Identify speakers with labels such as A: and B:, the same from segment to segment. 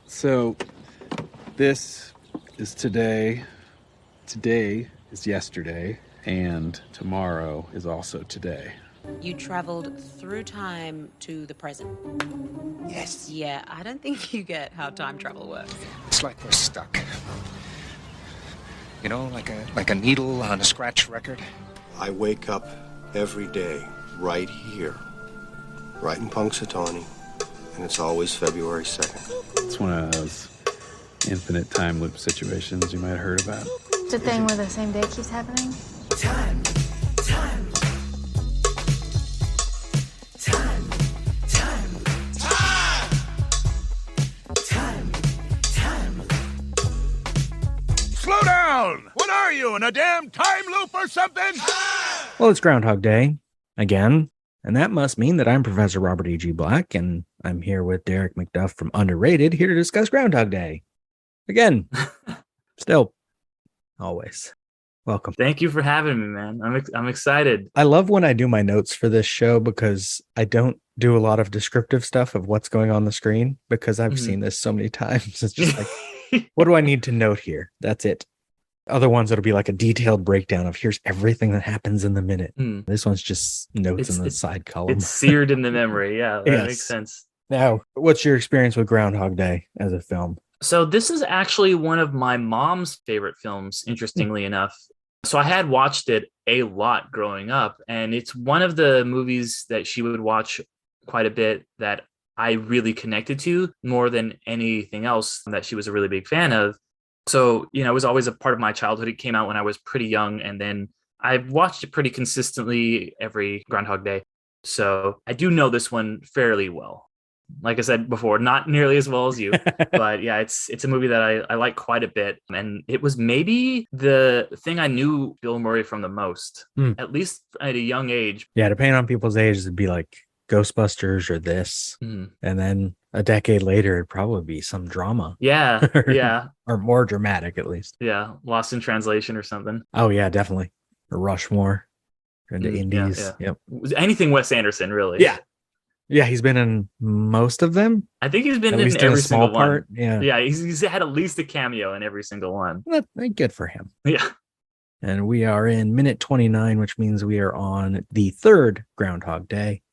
A: So this is today. Today is yesterday, and tomorrow is also today.
B: You traveled through time to the present.
C: Yes.
B: Yeah, I don't think you get how time travel works.
C: It's like we're stuck. You know, like a needle on a scratch record.
D: I wake up every day right here, right in Punxsutawney, and it's always February 2nd.
A: It's one of those infinite time loop situations you might have heard about.
E: It's a thing where the same day keeps happening.
F: Time.
G: Slow down! What are you, in a damn time loop or something?
H: Well, it's Groundhog Day again, and that must mean that I'm Professor Robert E.G. Black, and I'm here with Derick McDuff from Underrated, here to discuss Groundhog Day. Again, still, always. Welcome.
I: Thank you for having me, man. I'm excited.
H: I love when I do my notes for this show because I don't do a lot of descriptive stuff of what's going on the screen because I've seen this so many times. It's just like, what do I need to note here? That's it. Other ones, it'll be like a detailed breakdown of here's everything that happens in the minute. This one's just notes in the side column.
I: It's seared in the memory. Yeah, that makes sense.
H: Now, what's your experience with Groundhog Day as a film?
I: So this is actually one of my mom's favorite films, interestingly enough. So I had watched it a lot growing up, and it's one of the movies that she would watch quite a bit that I really connected to more than anything else that she was a really big fan of. So, you know, it was always a part of my childhood. It came out when I was pretty young, and then I've watched it pretty consistently every Groundhog Day. So I do know this one fairly well. Like I said before, not nearly as well as you, but yeah, it's a movie that I like quite a bit. And it was maybe the thing I knew Bill Murray from the most, at least at a young age.
H: Yeah, depending on people's ages, it'd be like Ghostbusters or this. And then a decade later, it'd probably be some drama.
I: Yeah, yeah.
H: Or more dramatic, at least.
I: Yeah, Lost in Translation or something.
H: Oh, yeah, definitely. Or Rushmore. Into Indies.
I: Yeah. Yep. Anything Wes Anderson, really.
H: Yeah. Yeah, he's been in most of them.
I: I think he's been
H: at
I: in
H: least
I: every
H: a small
I: single
H: part.
I: One. Yeah, he's had at least a cameo in every single one.
H: Well, good for him.
I: Yeah.
H: And we are in minute 29, which means we are on the third Groundhog Day.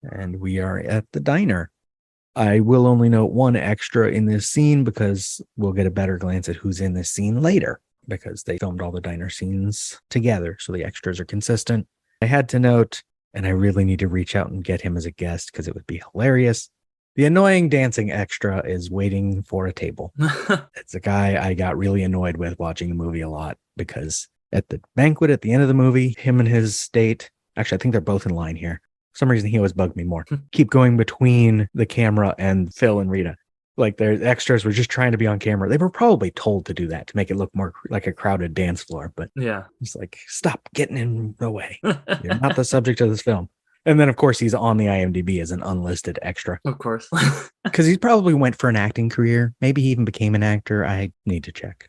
H: And we are at the diner. I will only note one extra in this scene because we'll get a better glance at who's in this scene later because they filmed all the diner scenes together. So the extras are consistent. I had to note, and I really need to reach out and get him as a guest because it would be hilarious. The annoying dancing extra is waiting for a table. It's a guy I got really annoyed with watching the movie a lot because at the banquet at the end of the movie, him and his date, actually, I think they're both in line here. For some reason, he always bugged me more. Keep going between the camera and Phil and Rita. Like their extras were just trying to be on camera. They were probably told to do that to make it look more like a crowded dance floor. But
I: yeah,
H: it's like, stop getting in the way. You're not the subject of this film. And then, of course, he's on the IMDb as an unlisted extra.
I: Of course.
H: Because he probably went for an acting career. Maybe he even became an actor. I need to check.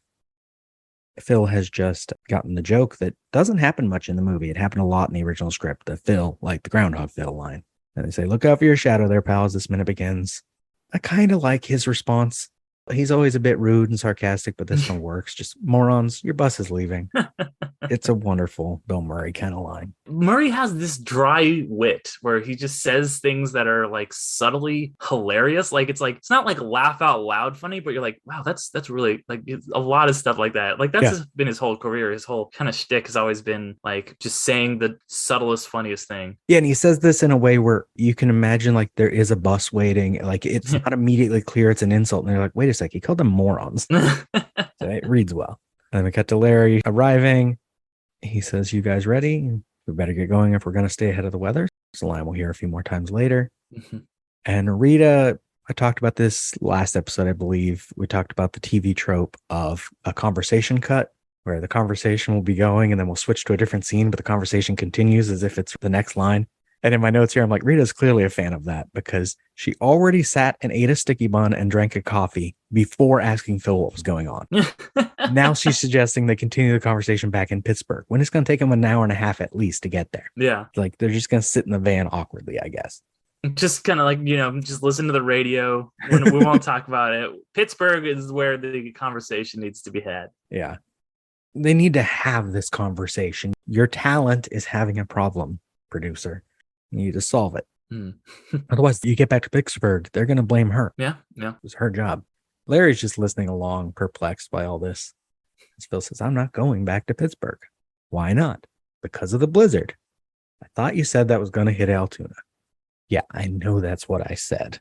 H: Phil has just gotten the joke that doesn't happen much in the movie. It happened a lot in the original script. The Phil, like the Groundhog Phil line. And they say, look out for your shadow there, pals. This minute begins. I kind of like his response. He's always a bit rude and sarcastic, but this one works. Just morons, your bus is leaving. It's a wonderful Bill Murray kind of line.
I: Murray has this dry wit where he just says things that are like subtly hilarious. Like it's not like laugh out loud funny, but you're like, wow, that's really like a lot of stuff like that. Like that's been his whole career. His whole kind of shtick has always been like just saying the subtlest, funniest thing.
H: Yeah, and he says this in a way where you can imagine like there is a bus waiting. Like it's not immediately clear it's an insult, and they're like, wait a sec, he called them morons. So it reads well. And we cut to Larry arriving. He says, you guys ready? We better get going if we're going to stay ahead of the weather. It's a line we'll hear a few more times later. And Rita, I talked about this last episode, I believe. We talked about the TV trope of a conversation cut where the conversation will be going and then we'll switch to a different scene, but the conversation continues as if it's the next line. And in my notes here, I'm like, Rita's clearly a fan of that because she already sat and ate a sticky bun and drank a coffee before asking Phil what was going on. Now she's suggesting they continue the conversation back in Pittsburgh when it's going to take them an hour and a half at least to get there.
I: Yeah.
H: Like they're just going to sit in the van awkwardly, I guess.
I: Just kind of like, just listen to the radio. We won't talk about it. Pittsburgh is where the conversation needs to be had.
H: Yeah. They need to have this conversation. Your talent is having a problem, producer. You need to solve it. Otherwise, you get back to Pittsburgh, they're going to blame her.
I: Yeah.
H: It's her job. Larry's just listening along, perplexed by all this. As Phil says, I'm not going back to Pittsburgh. Why not? Because of the blizzard. I thought you said that was going to hit Altoona. Yeah, I know that's what I said.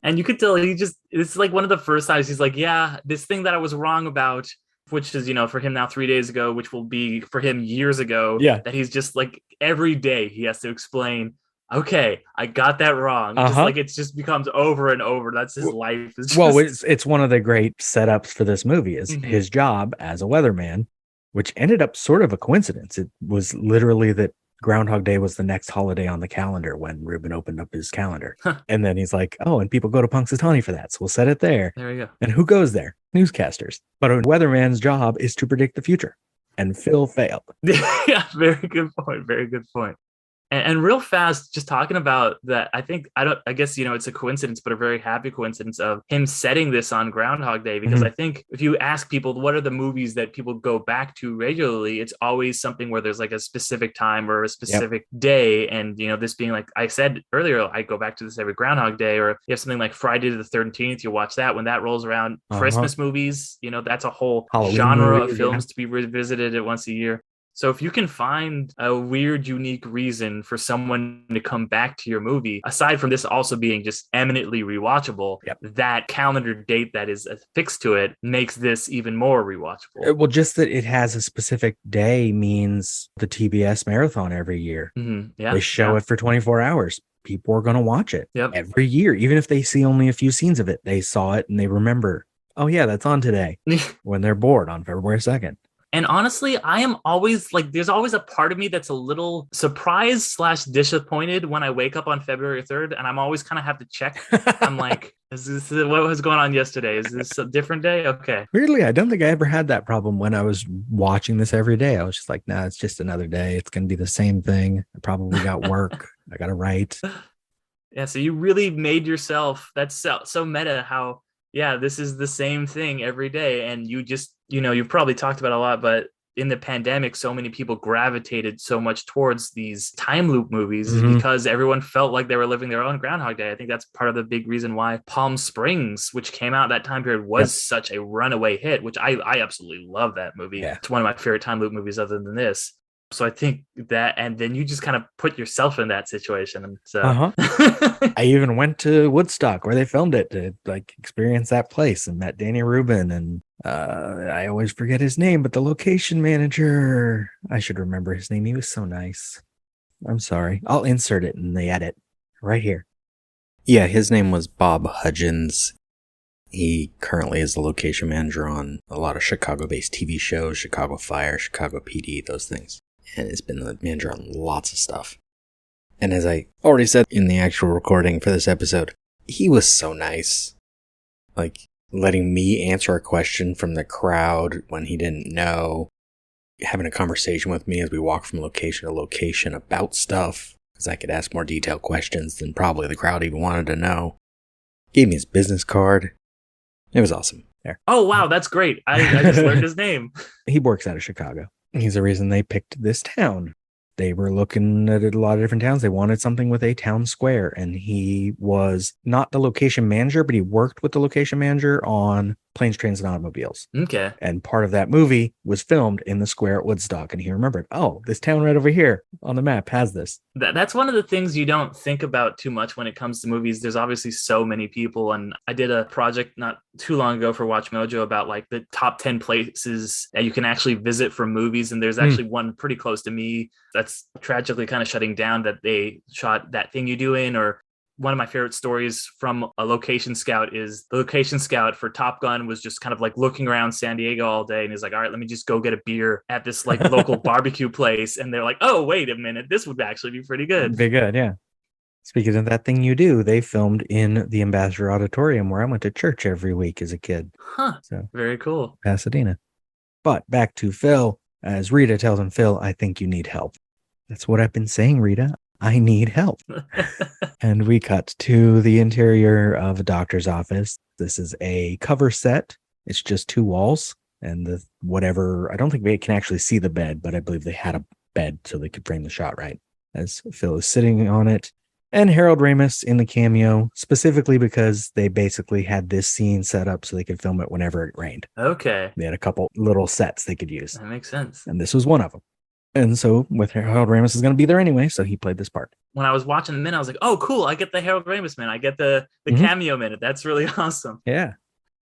I: And you could tell it's like one of the first times he's like, yeah, this thing that I was wrong about, which is, for him now 3 days ago, which will be for him years ago.
H: Yeah.
I: That he's just like every day he has to explain, okay, I got that wrong. Just like it just becomes over and over. That's his life.
H: Well, it's one of the great setups for this movie is his job as a weatherman, which ended up sort of a coincidence. It was literally that Groundhog Day was the next holiday on the calendar when Ruben opened up his calendar. And then he's like, oh, and people go to Punxsutawney for that. So we'll set it there.
I: There we go.
H: And who goes there? Newscasters. But a weatherman's job is to predict the future. And Phil failed.
I: Yeah, very good point. Very good point. And real fast, just talking about that, I guess, it's a coincidence, but a very happy coincidence of him setting this on Groundhog Day, because I think if you ask people, what are the movies that people go back to regularly, it's always something where there's like a specific time or a specific day. And, this being like I said earlier, I go back to this every Groundhog Day, or you have something like Friday the 13th, you watch that when that rolls around. Christmas movies, that's a whole
H: Halloween
I: genre
H: movies,
I: of films to be revisited at once a year. So if you can find a weird, unique reason for someone to come back to your movie, aside from this also being just eminently rewatchable, that calendar date that is affixed to it makes this even more rewatchable.
H: Well, just that it has a specific day means the TBS marathon every year.
I: Yeah,
H: they show it for 24 hours. People are going to watch it every year. Even if they see only a few scenes of it, they saw it and they remember, oh yeah, that's on today when they're bored on February 2nd.
I: And honestly, I am always like, there's always a part of me that's a little surprised / disappointed when I wake up on February 3rd. And I'm always kind of have to check. I'm like, is this what was going on yesterday? Is this a different day? Okay.
H: Weirdly, I don't think I ever had that problem when I was watching this every day. I was just like, nah, it's just another day. It's going to be the same thing. I probably got work. I got to write.
I: Yeah. So you really made yourself, that's so meta how, this is the same thing every day. And you just, you've probably talked about it a lot, but in the pandemic, so many people gravitated so much towards these time loop movies because everyone felt like they were living their own Groundhog Day. I think that's part of the big reason why Palm Springs, which came out that time period, was such a runaway hit, which I absolutely love that movie. Yeah. It's one of my favorite time loop movies other than this. So I think that, and then you just kind of put yourself in that situation. And so
H: I even went to Woodstock where they filmed it to like experience that place and met Danny Rubin. And I always forget his name, but the location manager, I should remember his name. He was so nice. I'm sorry. I'll insert it in the edit right here. Yeah, his name was Bob Hudgins. He currently is the location manager on a lot of Chicago-based TV shows, Chicago Fire, Chicago PD, those things. And has been the manager on lots of stuff. And as I already said in the actual recording for this episode, he was so nice. Like, letting me answer a question from the crowd when he didn't know. Having a conversation with me as we walk from location to location about stuff. Because I could ask more detailed questions than probably the crowd even wanted to know. Gave me his business card. It was awesome. There.
I: Oh, wow, that's great. I just learned his name.
H: He works out of Chicago. He's the reason they picked this town. They were looking at a lot of different towns. They wanted something with a town square. And he was not the location manager, but he worked with the location manager on Planes, Trains, and Automobiles.
I: Okay.
H: And part of that movie was filmed in the square at Woodstock. And he remembered, oh, this town right over here on the map has this.
I: That's one of the things you don't think about too much when it comes to movies. There's obviously so many people. And I did a project not too long ago for Watch Mojo about like the top 10 places that you can actually visit for movies. And there's actually one pretty close to me that's tragically kind of shutting down that they shot That Thing You Do In. Or one of my favorite stories from a location scout is the location scout for Top Gun was just kind of like looking around San Diego all day. And he's like, all right, let me just go get a beer at this like local barbecue place. And they're like, oh, wait a minute. This would actually be pretty good.
H: Be good. Yeah. Speaking of That Thing You Do, they filmed in the Ambassador Auditorium where I went to church every week as a kid.
I: Huh.
H: So
I: very cool.
H: Pasadena. But back to Phil, as Rita tells him, Phil, I think you need help. That's what I've been saying, Rita. I need help. And we cut to the interior of a doctor's office. This is a cover set. It's just 2 walls and the whatever. I don't think they can actually see the bed, but I believe they had a bed so they could frame the shot right. As Phil is sitting on it. And Harold Ramis in the cameo, specifically because they basically had this scene set up so they could film it whenever it rained.
I: Okay.
H: They had a couple little sets they could use.
I: That makes sense.
H: And this was one of them. And so with Harold Ramis is going to be there anyway, so he played this part.
I: When I was watching the minute, I was like, oh, cool. I get the Harold Ramis minute. I get the cameo minute. That's really awesome.
H: Yeah.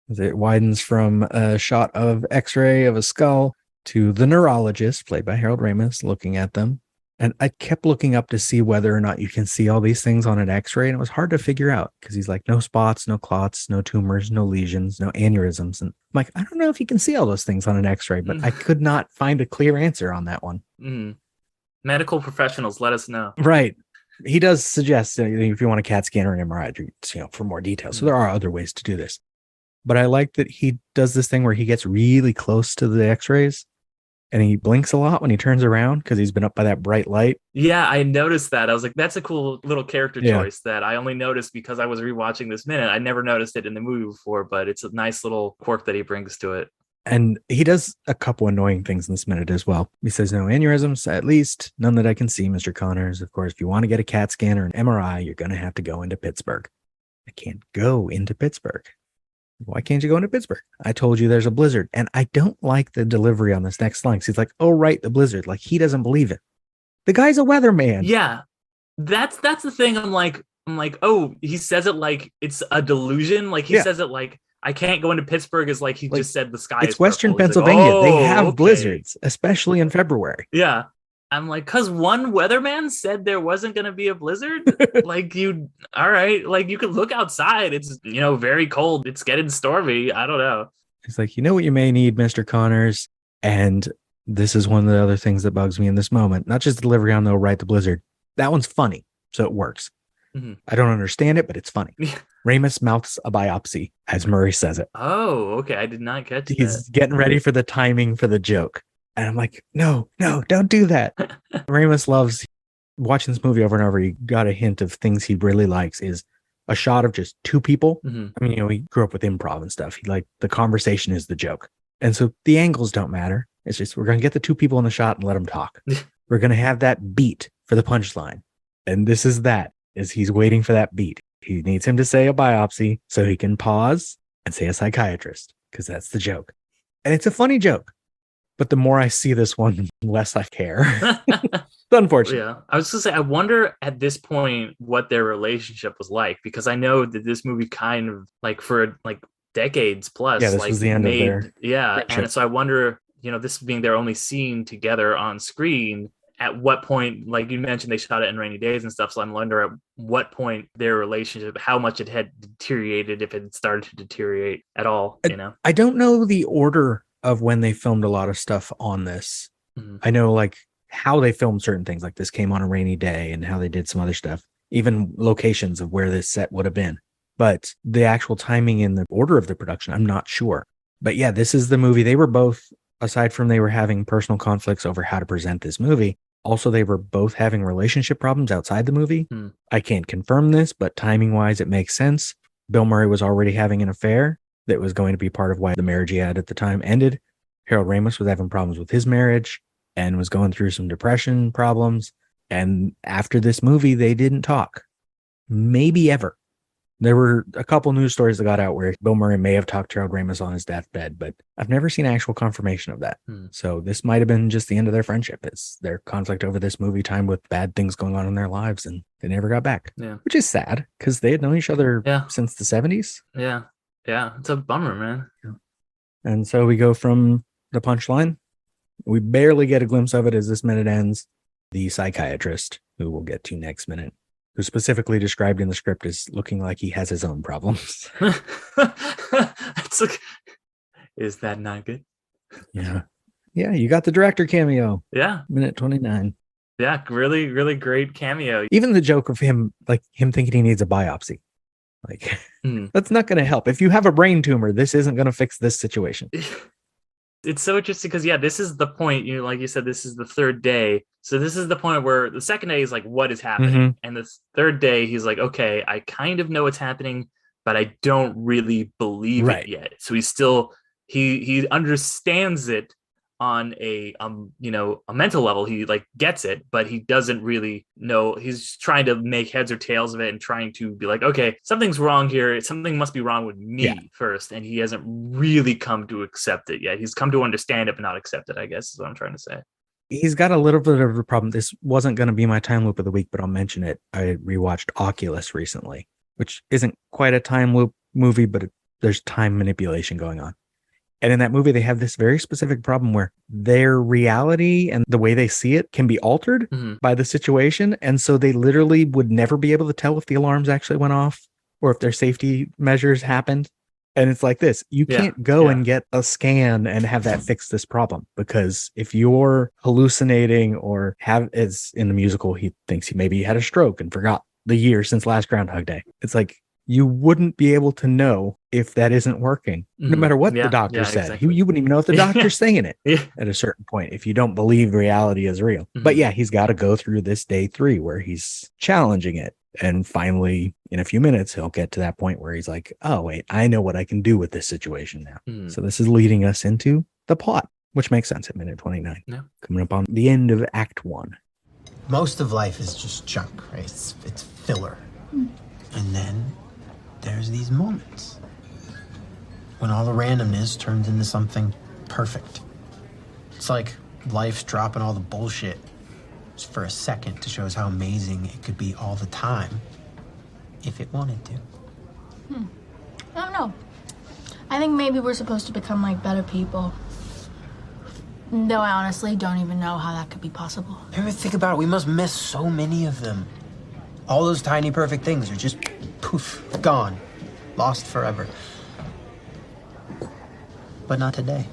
H: It widens from a shot of x-ray of a skull to the neurologist, played by Harold Ramis, looking at them. And I kept looking up to see whether or not you can see all these things on an x-ray. And it was hard to figure out because he's like, no spots, no clots, no tumors, no lesions, no aneurysms. And I'm like, I don't know if you can see all those things on an x-ray, but I could not find a clear answer on that one.
I: Medical professionals, let us know.
H: Right. He does suggest if you want a CAT scan or an MRI, for more details. So there are other ways to do this. But I like that he does this thing where he gets really close to the x-rays. And he blinks a lot when he turns around because he's been up by that bright light.
I: Yeah, I noticed that. I was like, that's a cool little character choice that I only noticed because I was rewatching this minute. I never noticed it in the movie before, but it's a nice little quirk that he brings to it.
H: And he does a couple annoying things in this minute as well. He says, no aneurysms, at least none that I can see, Mr. Connors. Of course, if you want to get a CAT scan or an MRI, you're going to have to go into Pittsburgh. I can't go into Pittsburgh. Why can't you go into Pittsburgh? I told you there's a blizzard. And I don't like the delivery on this next line. He's like, oh, right, the blizzard. Like, he doesn't believe it. The guy's a weatherman.
I: Yeah. That's the thing. I'm like, oh, he says it like it's a delusion. Like he says it like, I can't go into Pittsburgh is like he just said the sky
H: it's
I: is
H: Western
I: purple.
H: Pennsylvania.
I: Like,
H: they have blizzards, especially in February.
I: Yeah. I'm like, because one weatherman said there wasn't going to be a blizzard. Like all right. Like you could look outside. It's, very cold. It's getting stormy. I don't know.
H: He's like, you know what you may need, Mr. Connors? And this is one of the other things that bugs me in this moment. Not just delivery on the right, the blizzard. That one's funny. So it works. I don't understand it, but it's funny. Ramis mouths a biopsy as Murray says it.
I: Oh, okay. I did not catch that.
H: He's getting ready for the timing for the joke. And I'm like, no, don't do that. Ramis loves watching this movie over and over. You got a hint of things he really likes is a shot of just 2 people. I mean, he grew up with improv and stuff. He like the conversation is the joke. And so the angles don't matter. It's just, we're going to get the 2 people in the shot and let them talk. We're going to have that beat for the punchline. And this is he's waiting for that beat. He needs him to say a biopsy so he can pause and say a psychiatrist because that's the joke. And it's a funny joke. But the more I see this one, the less I care. Unfortunately.
I: Yeah. I was going to say, I wonder at this point what their relationship was like, because I know that this movie kind of like for like decades plus.
H: Yeah, this was the end of their
I: friendship. And so I wonder, this being their only scene together on screen, at what point, like you mentioned, they shot it in rainy days and stuff. So I'm wondering at what point their relationship, how much it had deteriorated, if it had started to deteriorate at all,
H: I don't know the order of when they filmed a lot of stuff on this. I know like how they filmed certain things, like this came on a rainy day and how they did some other stuff, even locations of where this set would have been. But the actual timing and the order of the production, I'm not sure. But yeah, this is the movie. They were both, aside from they were having personal conflicts over how to present this movie, also they were both having relationship problems outside the movie. I can't confirm this, but timing wise, it makes sense. Bill Murray was already having an affair that was going to be part of why the marriage he had at the time ended. Harold Ramis was having problems with his marriage and was going through some depression problems. And after this movie, they didn't talk. Maybe ever. There were a couple news stories that got out where Bill Murray may have talked to Harold Ramis on his deathbed, but I've never seen actual confirmation of that. So this might have been just the end of their friendship. It's their conflict over this movie time with bad things going on in their lives, and they never got back.
I: Yeah.
H: Which is sad because they had known each other since the 70s.
I: Yeah. Yeah. It's a bummer, man.
H: And so we go from the punchline. We barely get a glimpse of it as this minute ends. The psychiatrist, who we'll get to next minute, who specifically described in the script as looking like he has his own problems.
I: Is that not good?
H: Yeah. Yeah, you got the director cameo.
I: Yeah.
H: Minute 29.
I: Yeah, really, really great cameo.
H: Even the joke of him thinking he needs a biopsy. Like, that's not going to help. If you have a brain tumor, this isn't going to fix this situation.
I: It's so interesting because this is the point, like you said, this is the third day. So this is the point where the second day is like, what is happening? And the third day, he's like, okay, I kind of know what's happening, but I don't really believe it yet. So he's still, he understands it on a mental level. He like gets it, but he doesn't really know. He's trying to make heads or tails of it and trying to be like, okay, something's wrong here. Something must be wrong with me first. And he hasn't really come to accept it yet. He's come to understand it, but not accept it, I guess is what I'm trying to say.
H: He's got a little bit of a problem. This wasn't going to be my time loop of the week, but I'll mention it. I rewatched Oculus recently, which isn't quite a time loop movie, but there's time manipulation going on. And in that movie, they have this very specific problem where their reality and the way they see it can be altered by the situation. And so they literally would never be able to tell if the alarms actually went off or if their safety measures happened. And it's like this. You can't go and get a scan and have that fix this problem, because if you're hallucinating or as in the musical, he thinks he maybe had a stroke and forgot the year since last Groundhog Day. It's like, you wouldn't be able to know if that isn't working, no matter what the doctor said. Exactly. You wouldn't even know if the doctor's saying it at a certain point if you don't believe reality is real. But he's got to go through this day 3 where he's challenging it. And finally, in a few minutes, he'll get to that point where he's like, oh, wait, I know what I can do with this situation now. So this is leading us into the plot, which makes sense at minute 29. Coming up on the end of Act 1.
F: Most of life is just junk, right? It's filler. And then there's these moments when all the randomness turns into something perfect. It's like life's dropping all the bullshit just for a second to show us how amazing it could be all the time if it wanted to.
E: I don't know. I think maybe we're supposed to become like better people. Though I honestly don't even know how that could be possible.
F: Ever think about it? We must miss so many of them. All those tiny perfect things are just poof, gone, lost forever. But not today.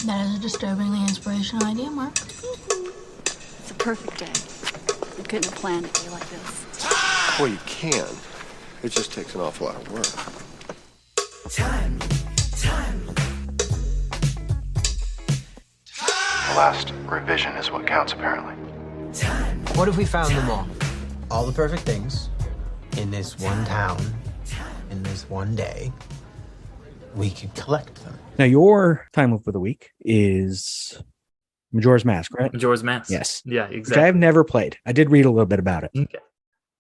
E: That is a disturbingly inspirational idea, Mark.
J: It's a perfect day. You couldn't have planned a day like this.
D: Well, you can. It just takes an awful lot of work.
K: Time.
L: The last revision is what counts, apparently.
F: What if we found them all? All the perfect things in this one town, in this one day. We could collect them.
H: Now, your time loop of the week is Majora's Mask, right?
I: Majora's Mask.
H: Yes.
I: Yeah, exactly.
H: Which I have never played. I did read a little bit about it.
I: Okay.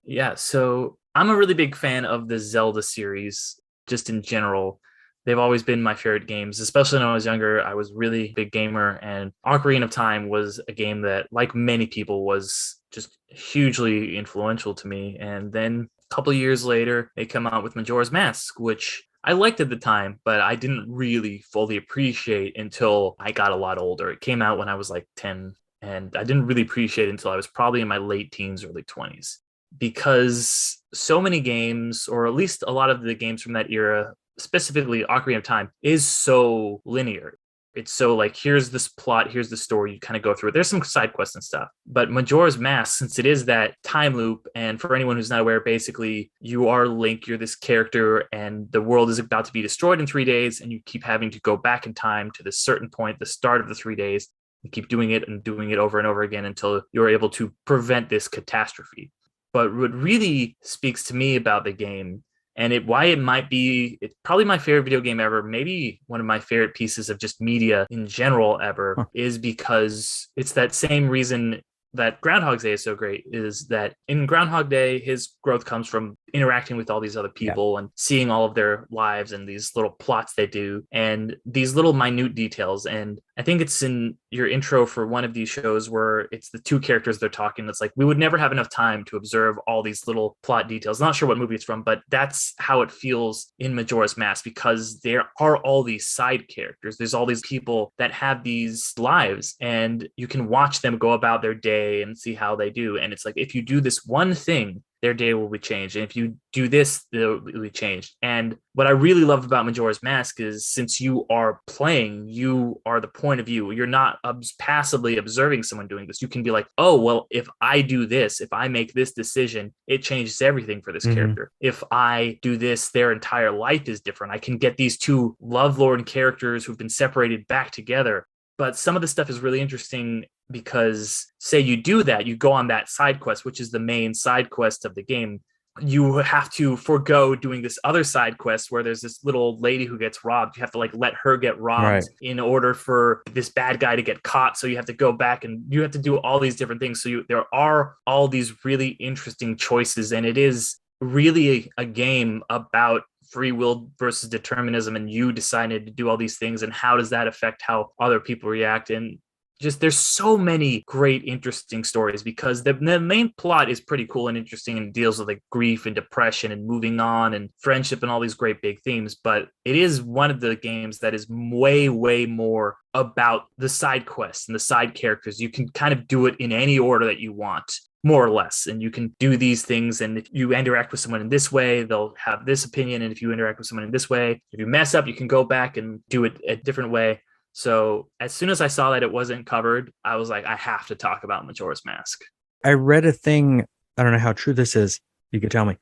I: Yeah, so I'm a really big fan of the Zelda series, just in general. They've always been my favorite games, especially when I was younger. I was really a big gamer, and Ocarina of Time was a game that, like many people, was just hugely influential to me. And then a couple of years later, they come out with Majora's Mask, which I liked at the time, but I didn't really fully appreciate until I got a lot older. It came out when I was like 10, and I didn't really appreciate it until I was probably in my late teens, early 20s. Because so many games, or at least a lot of the games from that era, specifically Ocarina of Time, is so linear. It's so like, here's this plot, here's the story, you kind of go through it. There's some side quests and stuff. But Majora's Mask, since it is that time loop, and for anyone who's not aware, basically you are Link, you're this character, and the world is about to be destroyed in 3 days, and you keep having to go back in time to this certain point, the start of the 3 days, and keep doing it and doing it over and over again until you're able to prevent this catastrophe. But what really speaks to me about the game, and why it might be, it's probably my favorite video game ever, maybe one of my favorite pieces of just media in general ever, is because it's that same reason that Groundhog Day is so great, is that in Groundhog Day, his growth comes from interacting with all these other people and seeing all of their lives and these little plots they do and these little minute details. And I think it's in your intro for one of these shows where it's the two characters they're talking. It's like, we would never have enough time to observe all these little plot details. Not sure what movie it's from, but that's how it feels in Majora's Mask, because there are all these side characters. There's all these people that have these lives, and you can watch them go about their day and see how they do. And it's like, if you do this one thing, their day will be changed. And if you do this, it'll be changed. And what I really love about Majora's Mask is since you are playing, you are the point of view. You're not passively observing someone doing this. You can be like, oh, well, if I do this, if I make this decision, it changes everything for this character. If I do this, their entire life is different. I can get these two lovelorn characters who've been separated back together. But some of the stuff is really interesting because say you do that, you go on that side quest, which is the main side quest of the game. You have to forego doing this other side quest where there's this little lady who gets robbed. You have to like let her get robbed in order for this bad guy to get caught. So you have to go back and you have to do all these different things. So there are all these really interesting choices, and it is really a game about free will versus determinism, and you decided to do all these things, and how does that affect how other people react. And just there's so many great interesting stories because the main plot is pretty cool and interesting and deals with like grief and depression and moving on and friendship and all these great big themes. But it is one of the games that is way more about the side quests and the side characters. You can kind of do it in any order that you want, more or less. And you can do these things. And if you interact with someone in this way, they'll have this opinion. And if you interact with someone in this way, if you mess up, you can go back and do it a different way. So as soon as I saw that it wasn't covered, I was like, I have to talk about Majora's Mask.
H: I read a thing, I don't know how true this is, you could tell me,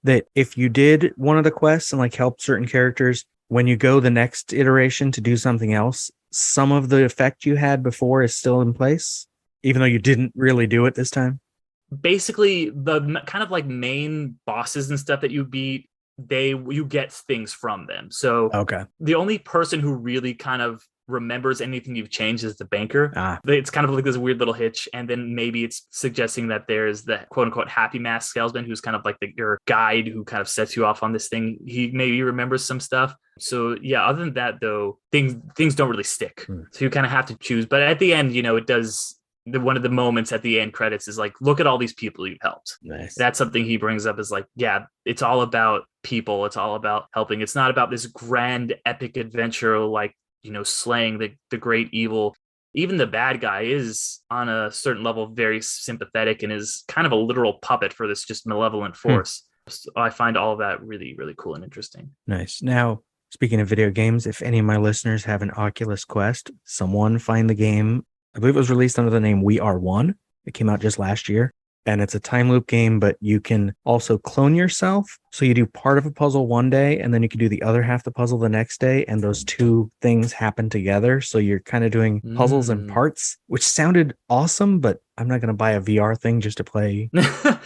H: that if you did one of the quests and like help certain characters, when you go the next iteration to do something else, some of the effect you had before is still in place, even though you didn't really do it this time.
I: Basically, the kind of like main bosses and stuff that you beat, you get things from them. So the only person who really kind of remembers anything you've changed is the banker. It's kind of like this weird little hitch, and then maybe it's suggesting that there's the quote unquote happy mask salesman who's kind of like your guide who kind of sets you off on this thing. He maybe remembers some stuff. So yeah, other than that though, things don't really stick. So you kind of have to choose. But at the end, it does. One of the moments at the end credits is like, look at all these people you've helped.
H: Nice.
I: That's something he brings up is like, yeah, it's all about people. It's all about helping. It's not about this grand epic adventure like, slaying the great evil. Even the bad guy is on a certain level very sympathetic and is kind of a literal puppet for this just malevolent force. So I find all of that really, really cool and interesting.
H: Nice. Now, speaking of video games, if any of my listeners have an Oculus Quest, someone find the game. I believe it was released under the name We Are One. It came out just last year. And it's a time loop game, but you can also clone yourself. So you do part of a puzzle one day, and then you can do the other half of the puzzle the next day. And those two things happen together. So you're kind of doing puzzles in parts, which sounded awesome, but I'm not going to buy a VR thing just to play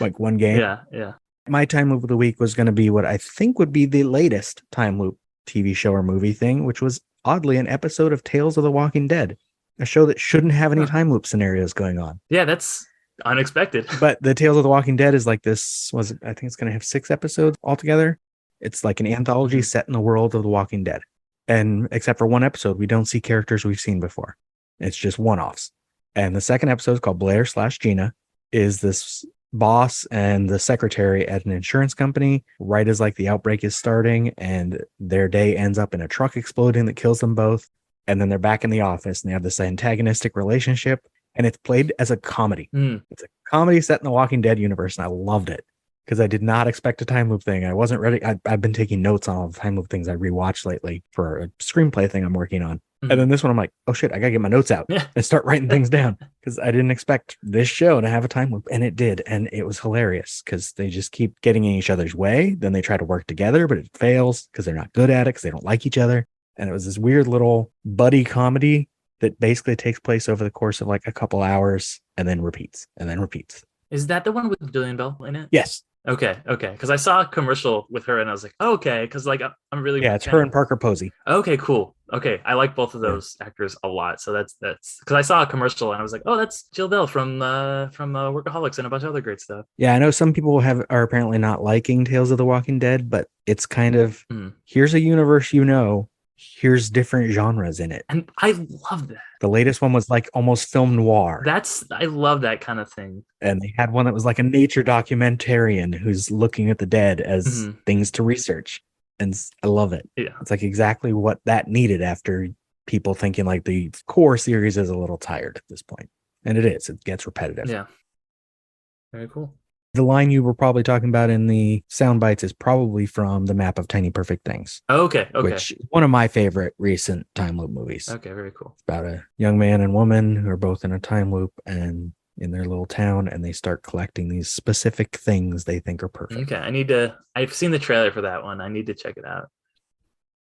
H: like one game.
I: Yeah.
H: My time loop of the week was going to be what I think would be the latest time loop TV show or movie thing, which was oddly an episode of Tales of the Walking Dead, a show that shouldn't have any time loop scenarios going on.
I: Yeah, that's unexpected.
H: But the Tales of the Walking Dead is like this, I think it's going to have 6 episodes altogether. It's like an anthology set in the world of the Walking Dead. And except for one episode, we don't see characters we've seen before. It's just one-offs. And the second episode is called Blair/Gina, is this boss and the secretary at an insurance company right as like the outbreak is starting, and their day ends up in a truck exploding that kills them both. And then they're back in the office and they have this antagonistic relationship, and it's played as a comedy. It's a comedy set in the Walking Dead universe, and I loved it because I did not expect a time loop thing. I wasn't ready. I've been taking notes on all the time loop things I rewatched lately for a screenplay thing I'm working on. And then this one, I'm like, oh shit, I gotta get my notes out and start writing things down because I didn't expect this show to have a time loop, and it did. And it was hilarious because they just keep getting in each other's way. Then they try to work together, but it fails because they're not good at it because they don't like each other. And it was this weird little buddy comedy that basically takes place over the course of like a couple hours and then repeats and then repeats.
I: Is that the one with Jillian Bell in it?
H: Yes.
I: Okay. Because I saw a commercial with her and I was like, oh, okay. Because like I'm really
H: it's her and Parker Posey.
I: Okay, cool. Okay, I like both of those actors a lot. So that's because I saw a commercial and I was like, oh, that's Jill Bell from Workaholics and a bunch of other great stuff.
H: Yeah, I know some people are apparently not liking Tales of the Walking Dead, but it's kind of here's a universe, here's different genres in it.
I: And I love that.
H: The latest one was like almost film noir.
I: I love that kind of thing.
H: And they had one that was like a nature documentarian who's looking at the dead as things to research. And I love it.
I: Yeah.
H: It's like exactly what that needed after people thinking like the core series is a little tired at this point. And it is. It gets repetitive.
I: Yeah. Very cool.
H: The line you were probably talking about in the sound bites is probably from The Map of Tiny Perfect Things.
I: Okay.
H: Which is one of my favorite recent time loop movies.
I: Okay, very cool.
H: It's about a young man and woman who are both in a time loop and in their little town, and they start collecting these specific things they think are perfect.
I: Okay, I've seen the trailer for that one. I need to check it out.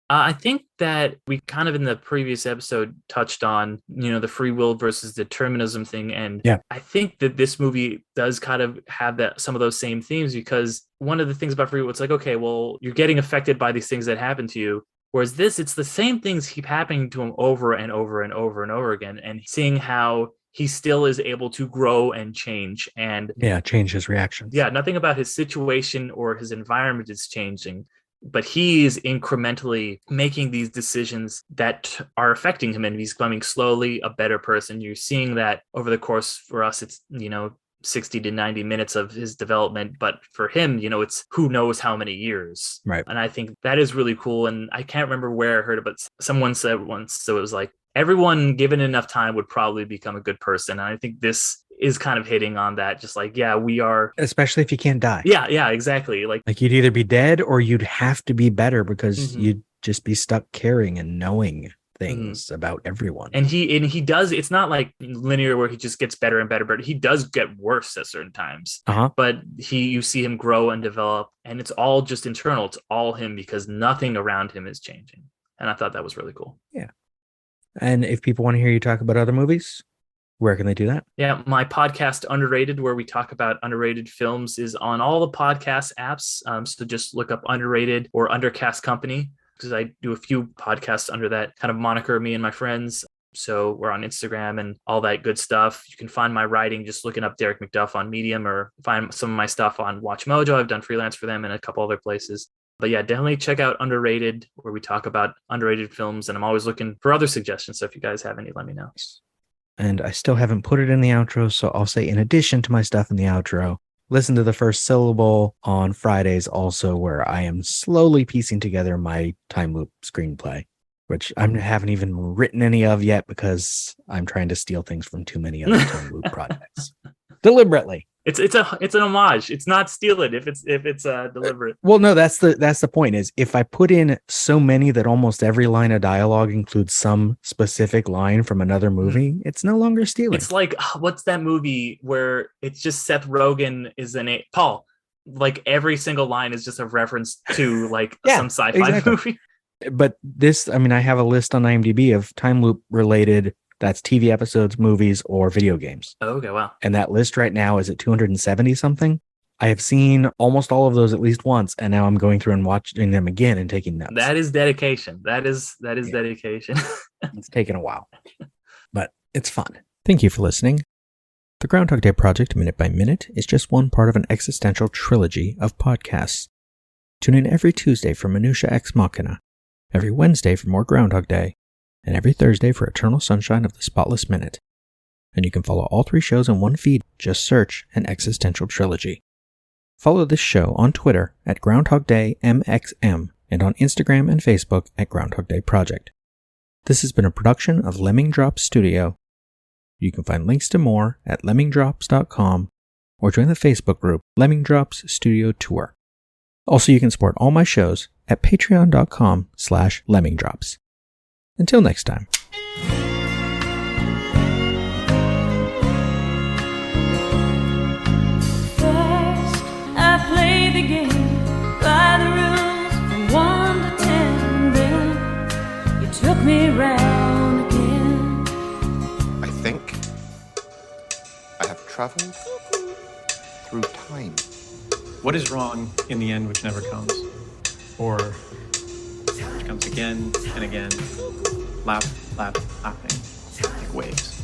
I: I think that we kind of in the previous episode touched on, the free will versus determinism thing. And I think that this movie does kind of have some of those same themes, because one of the things about free will, it's like, okay, well, you're getting affected by these things that happen to you. Whereas it's the same things keep happening to him over and over and over and over again. And seeing how he still is able to grow and change and
H: change his reactions.
I: Yeah, nothing about his situation or his environment is changing, but he is incrementally making these decisions that are affecting him, and he's becoming slowly a better person. You're seeing that over the course. For us, it's 60 to 90 minutes of his development, but for him, it's who knows how many years.
H: Right.
I: And I think that is really cool. And I can't remember where I heard it, but someone said once, so it was like, everyone given enough time would probably become a good person. And I think this is kind of hitting on that. Just like, we are.
H: Especially if you can't die.
I: Yeah, exactly. Like
H: you'd either be dead or you'd have to be better, because you'd just be stuck caring and knowing things about everyone.
I: And he does, it's not like linear where he just gets better and better, but he does get worse at certain times. But you see him grow and develop, and it's all just internal. It's all him, because nothing around him is changing. And I thought that was really cool.
H: Yeah. And if people want to hear you talk about other movies, where can they do that?
I: Yeah, my podcast, Underrated, where we talk about underrated films, is on all the podcast apps. So just look up Underrated or Undercast Company, because I do a few podcasts under that kind of moniker, me and my friends. So we're on Instagram and all that good stuff. You can find my writing just looking up Derick McDuff on Medium, or find some of my stuff on Watch Mojo. I've done freelance for them and a couple other places. But yeah, definitely check out Underrated, where we talk about underrated films. And I'm always looking for other suggestions. So if you guys have any, let me know.
H: And I still haven't put it in the outro, so I'll say, in addition to my stuff in the outro, listen to The First Syllable on Fridays also, where I am slowly piecing together my time loop screenplay, which I haven't even written any of yet, because I'm trying to steal things from too many other time loop projects. Deliberately.
I: It's an homage. It's not stealing if it's deliberate.
H: Well, no, that's the point, is if I put in so many that almost every line of dialogue includes some specific line from another movie, it's no longer stealing.
I: It's like, what's that movie where it's just Seth Rogen is in it? Paul, like every single line is just a reference to like some sci-fi movie.
H: But this, I have a list on IMDb of time loop related. That's TV episodes, movies, or video games.
I: Oh, okay, wow.
H: And that list right now is at 270 something. I have seen almost all of those at least once, and now I'm going through and watching them again and taking notes.
I: That is dedication. That is dedication.
H: It's taken a while, but it's fun. Thank you for listening. The Groundhog Day Project Minute by Minute is just one part of an existential trilogy of podcasts. Tune in every Tuesday for Minutia Ex Machina, every Wednesday for more Groundhog Day, and every Thursday for Eternal Sunshine of the Spotless Minute. And you can follow all three shows in one feed. Just search an existential trilogy. Follow this show on Twitter at Groundhog Day MXM and on Instagram and Facebook at Groundhog Day Project. This has been a production of Lemming Drops Studio. You can find links to more at lemmingdrops.com or join the Facebook group Lemming Drops Studio Tour. Also, you can support all my shows at patreon.com/lemmingdrops. Until next time.
K: First, I played the game by the rules from 1 to 10. Then you took me round again.
C: I think I have traveled through time.
M: What is wrong in the end which never comes? Or which comes again and again, lapping, like waves.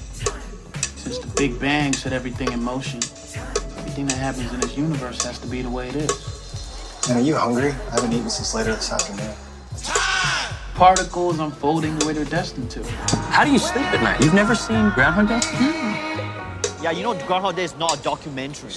N: Since the Big Bang set everything in motion, everything that happens in this universe has to be the way it is.
D: Man, are you hungry? I haven't eaten since later this afternoon.
N: Particles unfolding the way they're destined to.
O: How do you sleep at night? You've never seen Groundhog Day?
P: Yeah, you know Groundhog Day is not a documentary.